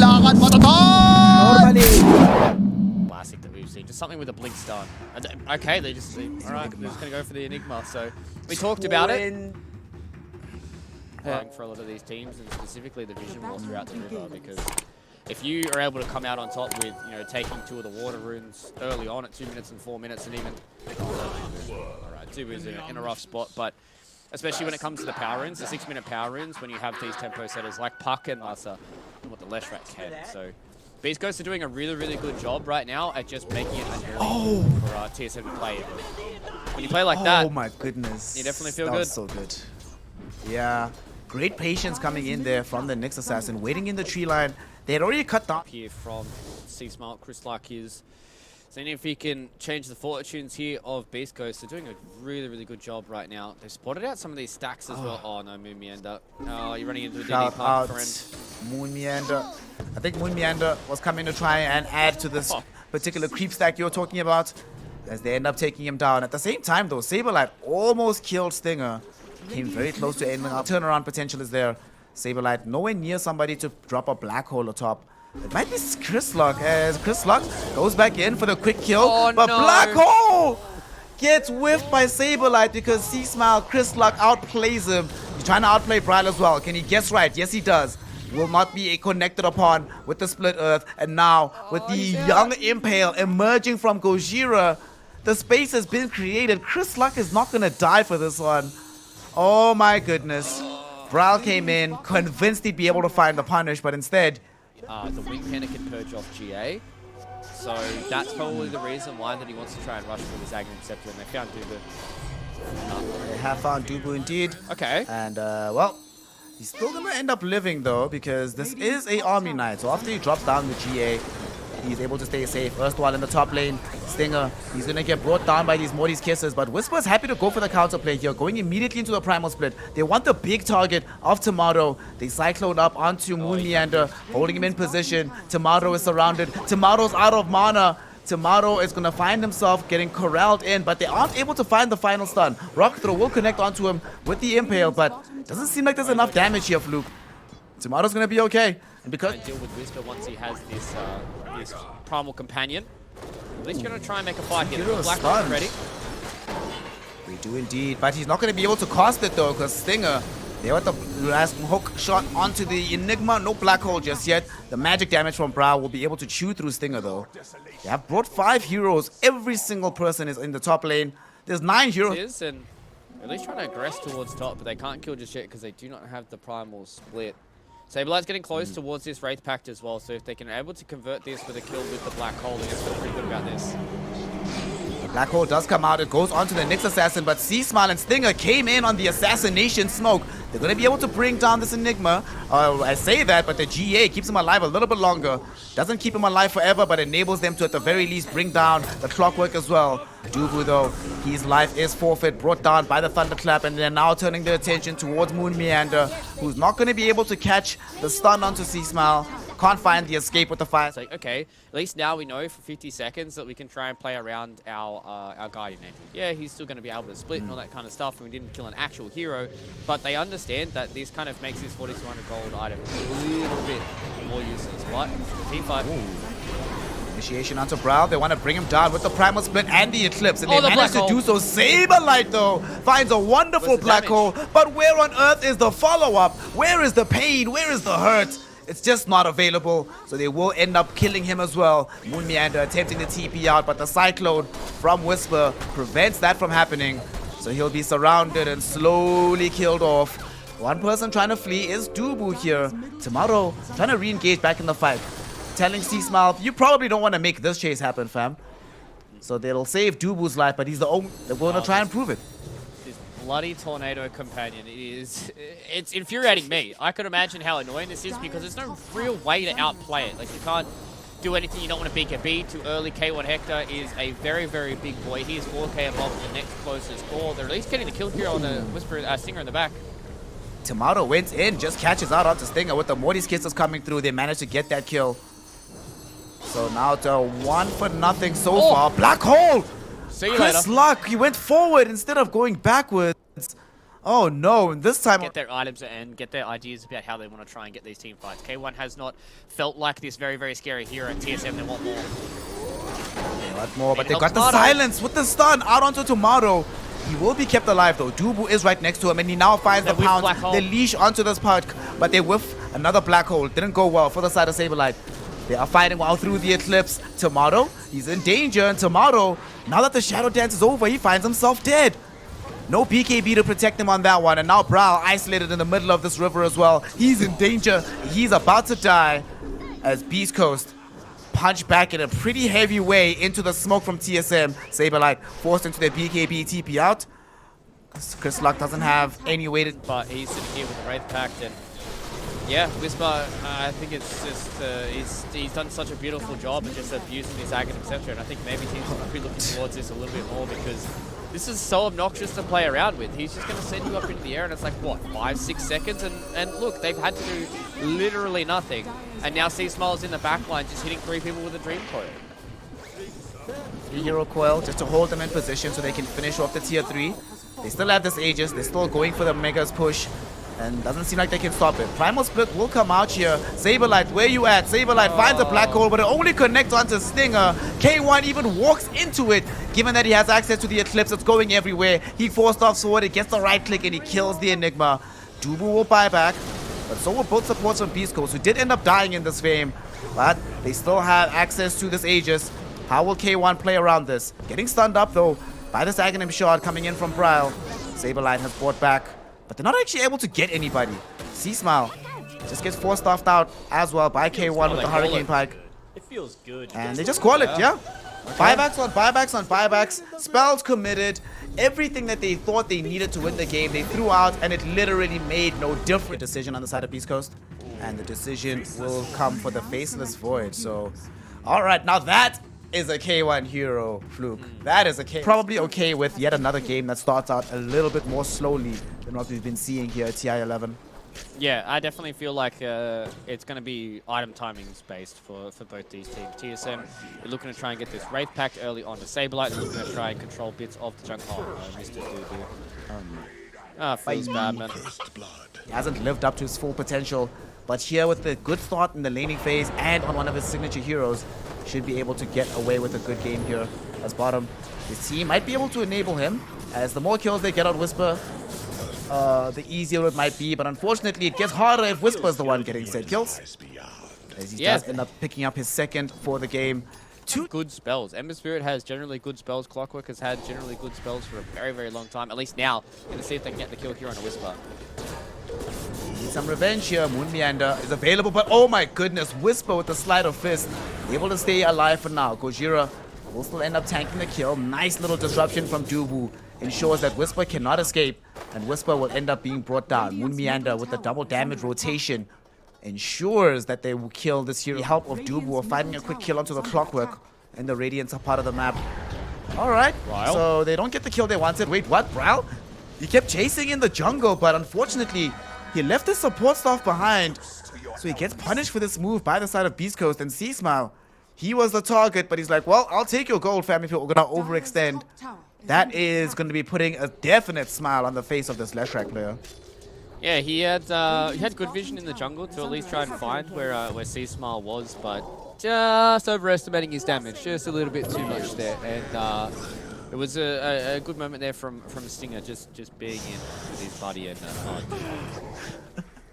Kailangan matatas! Normally. Classic that we've seen. Just something with a blink stun. Okay, they just see. Alright, they're just going to go for the Enigma. So we talked about it. For a lot of these teams, and specifically the vision wars throughout the river, because if you are able to come out on top with, you know, taking 2 of the water runes early on at 2 minutes and 4 minutes, and even alright, Dubu is in a rough spot, but especially when it comes to the power runes, the 6-minute power runes, when you have these tempo setters like Puck and Lassa, and what the Leshrat can. So beastcoast are doing a really good job right now at just making it annoying for TSM to play. When you play like that, oh my goodness, you definitely feel that good. Was so good. Yeah. Great patience coming in there from the Nyx Assassin, waiting in the tree line. They had already cut down. Here from C-Smart, Chris Luck is seeing if he can change the fortunes here of beastcoast. They're doing a really good job right now. They've spotted out some of these stacks as well. Oh no, Moon Meander. Oh, you're running into a DD pump, friend. Moon Meander. I think Moon Meander was coming to try and add to this particular creep stack you're talking about, as they end up taking him down. At the same time though, Saberlight almost killed Stinger. Came very close to ending up. Turnaround potential is there. Saberlight nowhere near somebody to drop a black hole atop. It might be Chris Luck, as Chris Luck goes back in for the quick kill. But no. Black hole gets whiffed by Saberlight because C-Smile, Chris Luck outplays him. He's trying to outplay Bryle as well. Can he guess right? Yes, he does. Will not be connected upon with the split earth. And now with the young Impale emerging from Gojira, the space has been created. Chris Luck is not going to die for this one. Oh my goodness. Bryle came in, convinced he'd be able to find the punish, but instead... the Wing Panic can purge off GA. So that's probably the reason why that he wants to try and rush for his Aghanim Scepter, and they found Dubu. They have found Dubu indeed. Okay. And, well, he's still going to end up living, though, because this is a Army Knight. So after he drops down the GA, he's able to stay safe. Erstwhile in the top lane, Stinger, he's going to get brought down by these Morty's Kisses, but Whisper's happy to go for the counterplay here, going immediately into the Primal Split. They want the big target of Tomato. They cyclone up onto Moon Meander, holding him in position. Tomato is surrounded. Tomato's out of mana. Tomato is going to find himself getting corralled in, but they aren't able to find the final stun. Rock Throw will connect onto him with the Impale, but doesn't seem like there's enough damage here, Fluke. Tomato's going to be okay. And because deal with Whisper once he has this this primal companion. At least you're gonna try and make a fight here. Black One's ready. We do indeed, but he's not gonna be able to cast it though, because Stinger, they want the last hook shot onto the Enigma. No black hole just yet. The magic damage from Bryle will be able to chew through Stinger though. They have brought 5 heroes. Every single person is in the top lane. There's 9 heroes. And at least trying to aggress towards top, but they can't kill just yet because they do not have the primal split. Saberlight's getting close towards this Wraith Pact as well, so if they can be able to convert this with a kill with the Black Hole, they're going to feel pretty good about this. The Black Hole does come out, it goes onto the Nyx Assassin, but C-Smile and Stinger came in on the Assassination Smoke. They're going to be able to bring down this Enigma. I say that, but the GA keeps him alive a little bit longer. Doesn't keep him alive forever, but enables them to at the very least bring down the Clockwork as well. Dubu though, his life is forfeit, brought down by the Thunderclap, and they're now turning their attention towards Moon Meander, who's not going to be able to catch the stun onto C-Smile. Can't find the escape with the fire. It's like, okay, at least now we know for 50 seconds that we can try and play around our Guardian Angel. Yeah, he's still going to be able to split and all that kind of stuff, and we didn't kill an actual hero, but they understand that this kind of makes this 4200 gold item a little bit more useless. What? Team fight. Initiation onto Bryle. They want to bring him down with the Primal Split and the Eclipse, and they manage to do so. Saberlight, though, finds a wonderful black hole, but where on earth is the follow-up? Where is the pain? Where is the hurt? It's just not available, so they will end up killing him as well. Moon Meander attempting to TP out, but the Cyclone from Whisper prevents that from happening. So he'll be surrounded and slowly killed off. One person trying to flee is Dubu here. Tomato trying to re-engage back in the fight. Telling C-Smile, you probably don't want to make this chase happen, fam. So they'll save Dubu's life, but he's the only... They're going to try and prove it. Bloody Tornado Companion it's infuriating me. I could imagine how annoying this is because there's no real way to outplay it. Like, you can't do anything. You don't want to BKB too early. K1 Hector is a very, very big boy. He is 4k above the next closest core. They're at least getting the kill here on the Whisper Stinger in the back. Tomato went in, just catches out onto Stinger with the Morty's Kisses coming through. They managed to get that kill. So now to 1-0 so far. Black Hole! See you Chris later. Luck, he went forward instead of going backwards. Oh no, and this time... Get their items and get their ideas about how they want to try and get these team fights. K1 has not felt like this very, very scary hero. At TSM, they want more. They want more, but they got the silence with the stun out onto Tomato. He will be kept alive though. Dubu is right next to him and he now finds the pound. They leash onto this part, but they whiff another black hole. Didn't go well for the side of Saberlight. They are fighting while through the Eclipse. Tomato, he's in danger, and Tomato, now that the Shadow Dance is over, he finds himself dead. No BKB to protect him on that one, and now Brawl isolated in the middle of this river as well. He's in danger. He's about to die as Beast Coast punch back in a pretty heavy way into the smoke from TSM. Saberlight forced into their BKB TP out. Chris Luck doesn't have any way to... But he's sitting here with the Wraith Pact, and yeah, Whisper, I think it's just, he's done such a beautiful job of just abusing his Agate, etc. And I think maybe teams will be looking towards this a little bit more because this is so obnoxious to play around with. He's just going to send you up into the air and it's like, what, 5-6 seconds? And look, they've had to do literally nothing. And now C-Smile's in the back line just hitting 3 people with a Dream Coil. 3-hero coil just to hold them in position so they can finish off the tier 3. They still have this Aegis. They're still going for the Mega's push. And doesn't seem like they can stop it. Primal Split will come out here. Saberlight, where you at? Saberlight finds a black hole, but it only connects onto Stinger. K1 even walks into it. Given that he has access to the Eclipse, it's going everywhere. He forced off Sword, it gets the right click, and he kills the Enigma. Dubu will buy back, but so will both supports from Beast Coast, who did end up dying in this game. But they still have access to this Aegis. How will K1 play around this? Getting stunned up, though, by this Aghanim shot coming in from Brawl. Saberlight has brought back, but they're not actually able to get anybody. C-Smile just gets forced off out as well by K1 with the Hurricane Pike. It feels good. And they just call it, yeah. Buybacks on buybacks on buybacks. Spells committed. Everything that they thought they needed to win the game, they threw out, and it literally made no difference. Decision on the side of Beast Coast. And the decision will come for the Faceless Void. So, alright, now that is a K1 hero, Fluke. That is a K. Probably okay with yet another game that starts out a little bit more slowly than what we've been seeing here at TI11. Yeah, I definitely feel like it's going to be item timings based for both these teams. TSM, you're looking to try and get this Wraith Pact early on to Saberlight. They're looking to try and control bits of the jungle. Oh, missed it here. Feels bad, man. He hasn't lived up to his full potential, but here with the good start in the laning phase and on one of his signature heroes, should be able to get away with a good game here as bottom. His team might be able to enable him, as the more kills they get on Whisper, the easier it might be, but unfortunately it gets harder if Whisper's the one getting set kills. As he does end up picking up his second for the game. 2 good spells. Ember Spirit has generally good spells. Clockwork has had generally good spells for a very, very long time. At least now, going to see if they can get the kill here on a Whisper. Need some revenge here. Moon Meander is available, but oh my goodness, Whisper with the Sleight of Fist, able to stay alive for now. Gojira will still end up tanking the kill. Nice little disruption from Dubu ensures that Whisper cannot escape, and Whisper will end up being brought down. Moon Meander with the double damage rotation ensures that they will kill this hero. The help of Dubu of finding a quick kill onto the Clockwork in the Radiance part of the map. Alright, so they don't get the kill they wanted. Wait, what, Brawl? He kept chasing in the jungle, but unfortunately, he left his support staff behind. So he gets punished for this move by the side of Beast Coast, and C-Smile, he was the target, but he's like, well, I'll take your gold, fam, if you're gonna overextend. That is going to be putting a definite smile on the face of this Leshrac player. Yeah, he had good vision in the jungle to at least try and find where C-Smile was, but just overestimating his damage, just a little bit too much there. And it was a good moment there from Stinger, just being in with his buddy. And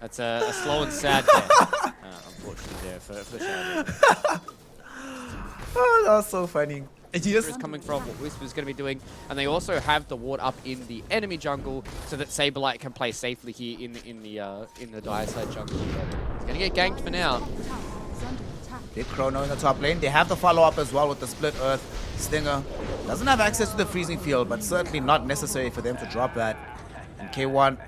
that's a slow and sad death, unfortunately, there for Shadow. Oh, that was so funny. Is coming from what Whisper's going to be doing, and they also have the ward up in the enemy jungle so that Saberlight can play safely here in the dire side jungle. He's going to get ganked for now. Big Chrono in the top lane. They have the follow-up as well with the Split Earth. Stinger doesn't have access to the freezing field, but certainly not necessary for them to drop that. And K1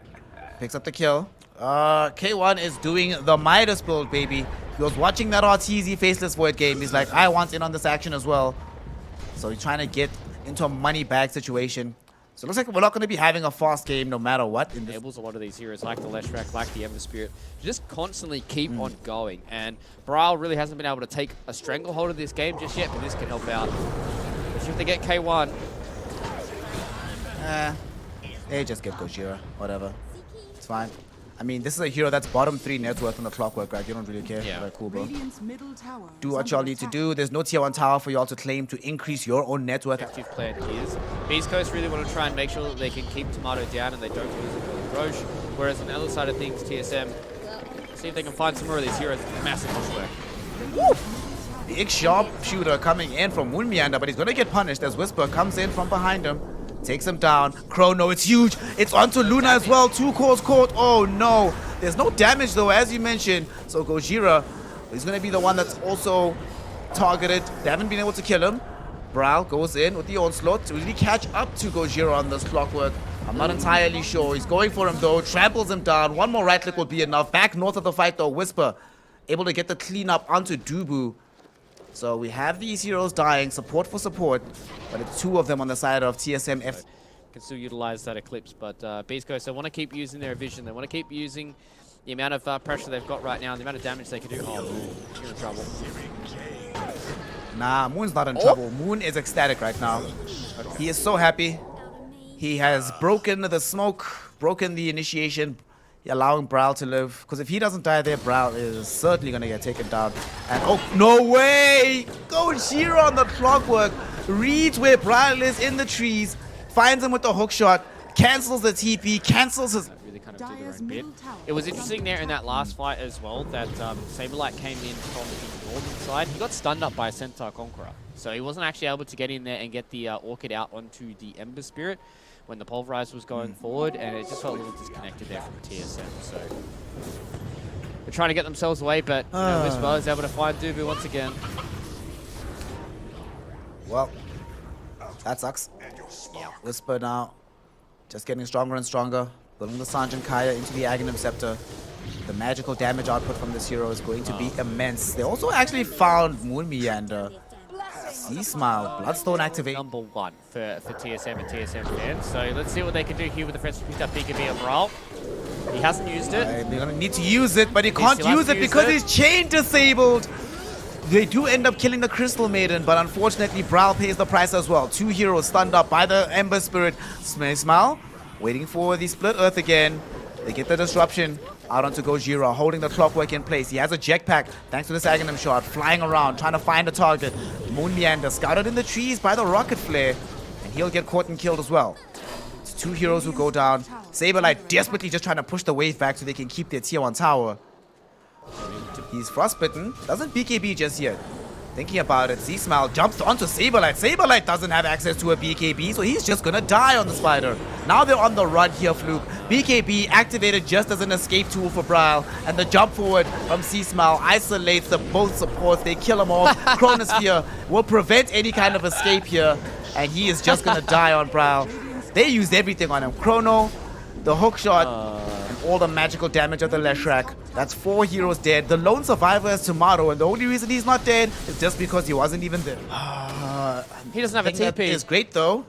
picks up the kill. K1 is doing the Midas build, baby. He was watching that RTZ Faceless Void game. He's like, I want in on this action as well. So he's trying to get into a money bag situation. So it looks like we're not going to be having a fast game no matter what. Enables a lot of these heroes like the Leshrac, like the Ember Spirit, to just constantly keep on going. And Brawl really hasn't been able to take a stranglehold of this game just yet, but this can help out. If they get K1. They just get Gojira, whatever. It's fine. I mean, this is a hero that's bottom 3 net worth on the clockwork, right? You don't really care. Yeah. Right, cool, bro. Do what y'all need to do. There's no tier 1 tower for y'all to claim to increase your own net worth. Active plan is. Beast Coast really want to try and make sure that they can keep Tomato down and they don't lose it with Roche. Whereas on the other side of things, TSM, see if they can find some more of these heroes with massive pushback. Big sharp shooter coming in from Moonmeander, but he's going to get punished as Whisper comes in from behind him. Takes him down. Chrono, it's huge. It's onto Luna as well. 2 cores caught. Oh no. There's no damage though, as you mentioned. So Gojira is going to be the one that's also targeted. They haven't been able to kill him. Brawl goes in with the onslaught to really catch up to Gojira on this clockwork. I'm not entirely sure. He's going for him though. Tramples him down. One more right click will be enough. Back north of the fight though. Whisper able to get the cleanup onto Dubu. So we have these heroes dying, support for support, but it's 2 of them on the side of TSM. Can still utilize that Eclipse, but Beast Coast, they want to keep using their vision. They want to keep using the amount of pressure they've got right now and the amount of damage they can do. Oh, Moon, you're in trouble. Nah, Moon's not in trouble. Moon is ecstatic right now. He is so happy. He has broken the smoke, broken the initiation, allowing Brawl to live. Because if he doesn't die there, Brawl is certainly going to get taken down. And oh, no way! Gojira on the clockwork. Reads where Brawl is in the trees. Finds him with the hook shot. Cancels the TP. Cancels his... Really kind of do their own bit. It was interesting there in that last fight as well that Saberlight came in from the northern side. He got stunned up by a Centaur Conqueror. So he wasn't actually able to get in there and get the Orchid out onto the Ember Spirit when the Pulverize was going forward, and it just felt a little disconnected there from TSM. So they're trying to get themselves away, but you know, Whisper is able to find Dubu once again. Well, that sucks. Yeah. Whisper now just getting stronger and stronger, building the Sanjin Kaya into the Aghanim Scepter. The magical damage output from this hero is going to be immense. They also actually found Moonmeander. C-Smile, Bloodstone activate. Number 1 for TSM and TSM fans. So let's see what they can do here with the friends picked up BKB and Brawl. He hasn't used it. They're going to need to use it, but he can't use it because he's chain disabled. They do end up killing the Crystal Maiden, but unfortunately Brawl pays the price as well. 2 heroes stunned up by the Ember Spirit. Smile waiting for the Split Earth again. They get the disruption out onto Gojira, holding the clockwork in place. He has a jetpack thanks to this Aghanim shot, flying around, trying to find a target. Moonmeander scouted in the trees by the rocket flare, and he'll get caught and killed as well. It's 2 heroes who go down. Saberlight desperately just trying to push the wave back so they can keep their tier 1 tower. He's frostbitten. Doesn't BKB just yet. Thinking about it, C-Smile jumps onto Saberlight. Saberlight doesn't have access to a BKB, so he's just gonna die on the spider. Now they're on the run here, Fluke. BKB activated just as an escape tool for Brawl, and the jump forward from C-Smile isolates the both supports. They kill him off. Chronosphere will prevent any kind of escape here, and he is just gonna die on Brawl. They used everything on him. Chrono, the hook shot, and all the magical damage of the Leshrac. That's 4 heroes dead. The lone survivor is Tomato, and the only reason he's not dead is just because he wasn't even there. He doesn't have a TP. Is great though.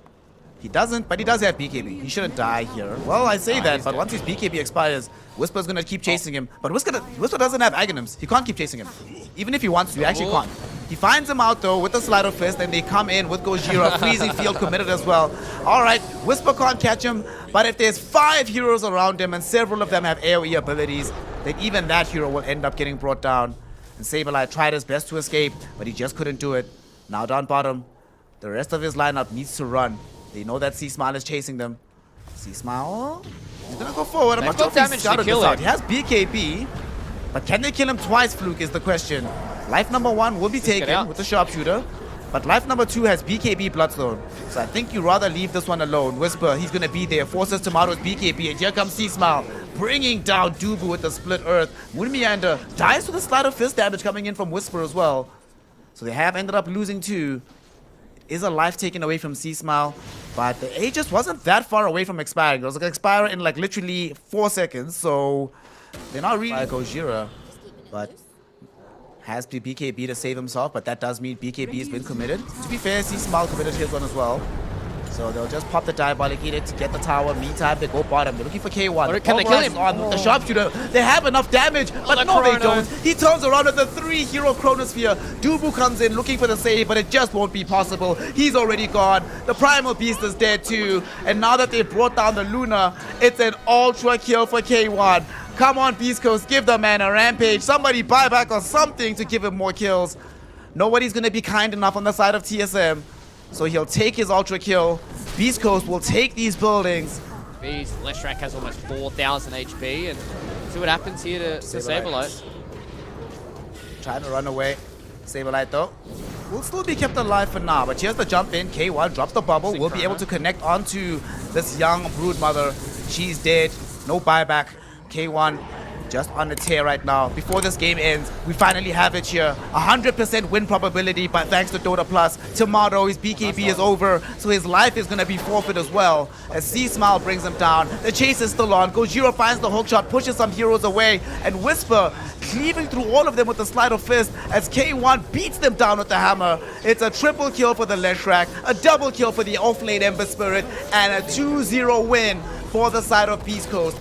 He doesn't, but he does have BKB. He shouldn't die here. Well, I say that, but once his BKB expires, Whisper's gonna keep chasing him. But Whisper doesn't have Aghanims. He can't keep chasing him. Even if he wants to, he actually can't. He finds him out though with the Sleight of Fist, and they come in with Gojira, freezing field committed as well. Alright, Whisper can't catch him, but if there's 5 heroes around him and several of them have AoE abilities, then even that hero will end up getting brought down. And Saberlight tried his best to escape, but he just couldn't do it. Now down bottom, the rest of his lineup needs to run. They know that C-Smile is chasing them. C-Smile, he's gonna go forward. I'm not sure if he's scouted this out. He has BKB, but can they kill him twice, Fluke, is the question. Life number 1 will be taken with the sharpshooter, but life number 2 has BKB Bloodstone. So I think you rather leave this one alone. Whisper, he's gonna be there, forces Tomato's BKB, and here comes C-Smile, bringing down Dubu with the Split Earth. Moonmeander dies to the Sleight of Fist damage coming in from Whisper as well. So they have ended up losing 2. Is a life taken away from C-Smile, but the Aegis wasn't that far away from expiring. It was like expire in like literally 4 seconds, so they're not really Gojira, but has BKB to save himself, but that does mean BKB has been committed. To be fair, C-Smile committed his one as well. So they'll just pop the Diabolic Edict to get the tower. Meantime, they go bottom. They're looking for K1. Oh, can they kill him? On the sharpshooter. They have enough damage, but the no, they Chrono. don't. He turns around with the 3-hero Chronosphere. Dubu comes in looking for the save, but it just won't be possible. He's already gone. The Primal Beast is dead too. And now that they've brought down the Luna, it's an ultra kill for K1. Come on, Beast Coast, give the man a rampage. Somebody buy back or something to give him more kills. Nobody's going to be kind enough on the side of TSM. So he'll take his ultra kill. Beast Coast will take these buildings. Leshrac has almost 4,000 HP, and see what happens here to Saberlight. Trying to run away. Saberlight though will still be kept alive for now, but here's the jump in. K1 drops the bubble. We'll be able to connect onto this young Broodmother. She's dead. No buyback. K1 just on the tear right now. Before this game ends, we finally have it here. 100% win probability, but thanks to Dota Plus, tomorrow his BKB is over, so his life is going to be forfeit as well. As C-Smile brings him down, the chase is still on. Gojira finds the hook shot, pushes some heroes away, and Whisper cleaving through all of them with the sleight of fist as K1 beats them down with the hammer. It's a triple kill for the Leshrac, a double kill for the off-lane Ember Spirit, and a 2-0 win for the side of Beast Coast.